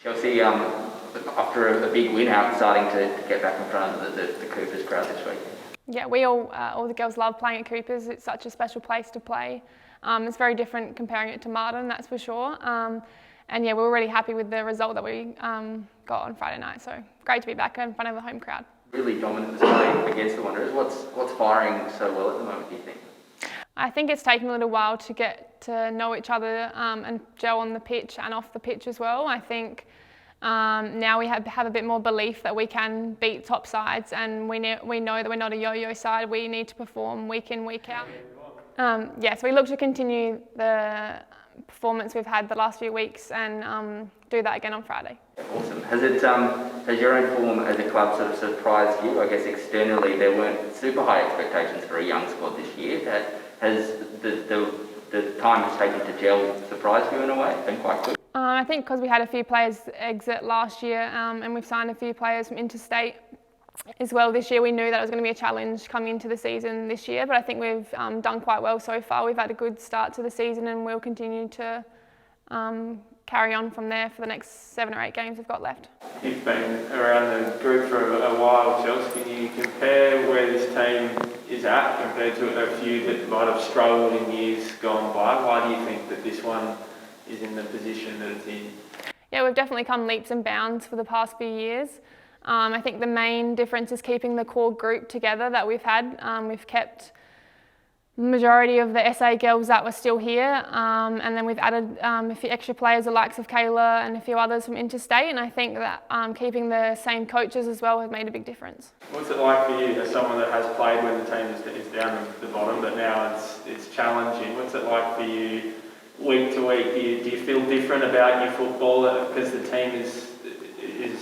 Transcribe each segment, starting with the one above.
Chelsie, after a big win out, starting to get back in front of the Coopers crowd this week. Yeah, we all the girls love playing at Coopers. It's such a special place to play. It's very different comparing it to Martin, that's for sure. And yeah, we were really happy with the result that we got on Friday night. So great to be back in front of the home crowd. Really dominant display against the Wanderers. What's firing so well at the moment, do you think? I think it's taken a little while to get to know each other and gel on the pitch and off the pitch as well. I think now we have a bit more belief that we can beat top sides, and we know that we're not a yo-yo side. We need to perform week in, week out. So we look to continue the performance we've had the last few weeks and do that again on Friday. Awesome. Has your own form as a club sort of surprised you? I guess externally there weren't super high expectations for a young squad this year. Has the time it's taken to gel surprised you in a way? It's been quite quick. I think because we had a few players exit last year and we've signed a few players from interstate as well this year, we knew that it was going to be a challenge coming into the season this year, but I think we've done quite well so far. We've had a good start to the season and we'll continue to carry on from there for the next 7 or 8 games we've got left. You've been around the group for a while, Chelsea. Can you compare where this team is at compared to a few that might have struggled in years gone by? Why do you think that this one is in the position that it's in? Yeah, we've definitely come leaps and bounds for the past few years. I think the main difference is keeping the core group together that we've had. We've kept the majority of the SA girls that were still here, and then we've added a few extra players, the likes of Kayla and a few others from interstate, and I think that keeping the same coaches as well has made a big difference. What's it like for you as someone that has played when the team is down the bottom, but now it's challenging? What's it like for you week to week? Do you feel different about your football because the team is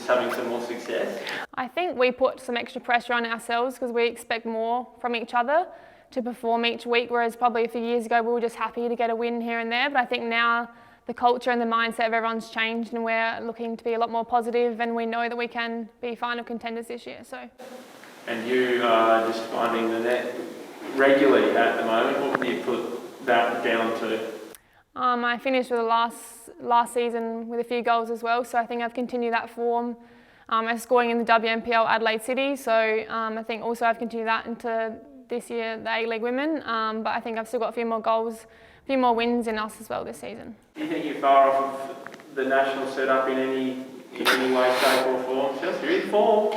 having some more success? I think we put some extra pressure on ourselves because we expect more from each other to perform each week, whereas probably a few years ago we were just happy to get a win here and there. But I think now the culture and the mindset of everyone's changed and we're looking to be a lot more positive, and we know that we can be final contenders this year. And you are just finding the net regularly at the moment. What would you put that down to? I finished with the last season with a few goals as well, so I think I've continued that form. I'm scoring in the WNPL Adelaide City, so I think also I've continued that into this year, the A-League Women, but I think I've still got a few more goals, a few more wins in us as well this season. Do you think you're far off of the national setup in any way, shape or form? Chelsea, you're in form.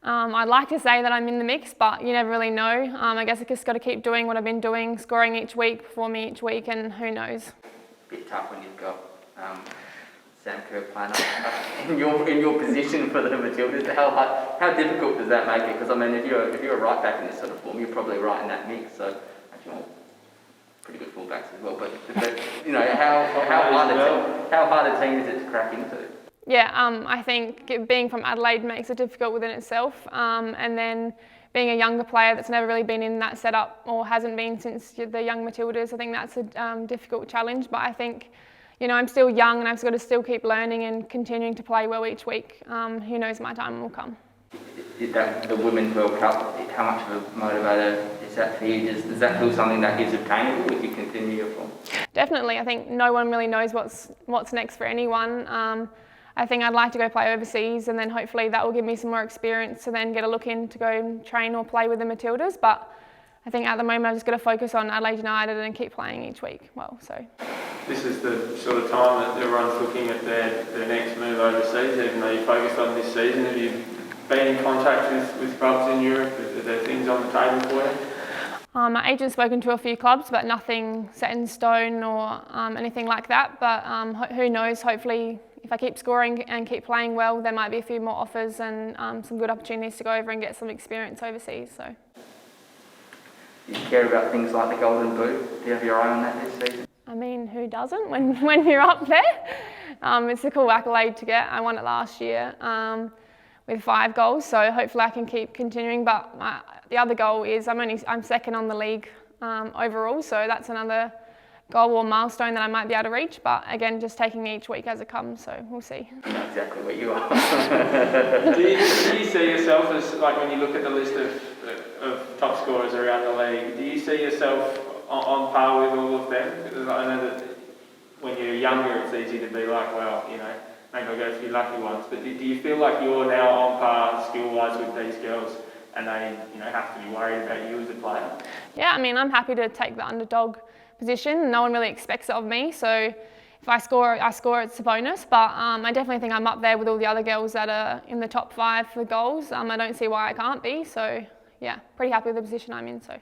I'd like to say that I'm in the mix, but you never really know. I guess I just got to keep doing what I've been doing, scoring each week, performing each week, and who knows. A bit tough when you've got Sam Kerr playing in your position for the Matildas. How difficult does that make it? Because I mean, if you're right back in this sort of form, you're probably right in that mix. So actually, pretty good fullbacks as well. But you know, how hard a team is it to crack into? Yeah, I think being from Adelaide makes it difficult within itself, and then being a younger player that's never really been in that setup or hasn't been since the young Matildas, I think that's a difficult challenge. But I think, you know, I'm still young and I've got to still keep learning and continuing to play well each week. Who knows, my time will come. The Women's World Cup, how much of a motivator is that for you? Does that feel something that is obtainable if you continue your form? Definitely. I think no one really knows what's next for anyone. I think I'd like to go play overseas, and then hopefully that will give me some more experience to then get a look in to go and train or play with the Matildas. But I think at the moment I've just got to focus on Adelaide United and keep playing each week well. So this is the sort of time that everyone's looking at their next move overseas, even though you focused on this season. Have you been in contact with clubs in Europe? Are there things on the table for you? My agent's spoken to a few clubs, but nothing set in stone or anything like that. But who knows, hopefully if I keep scoring and keep playing well, there might be a few more offers and some good opportunities to go over and get some experience overseas. So. Do you care about things like the Golden Boot? Do you have your eye on that this season? I mean, who doesn't when you're up there? It's a cool accolade to get. I won it last year with 5 goals, so hopefully I can keep continuing. But the other goal is I'm second on the league overall, so that's another goal or milestone that I might be able to reach, but again, just taking each week as it comes, so we'll see. You know exactly where you are. do you see yourself as, like when you look at the list of top scorers around the league, do you see yourself on par with all of them? Because I know that when you're younger, it's easy to be like, well, you know, maybe I'll go a few lucky ones, but do you feel like you're now on par skill-wise with these girls and they have to be worried about you as a player? Yeah, I mean, I'm happy to take the underdog position. No one really expects it of me, so if I score, it's a bonus. But I definitely think I'm up there with all the other girls that are in the top 5 for goals. I don't see why I can't be. So yeah, pretty happy with the position I'm in. So.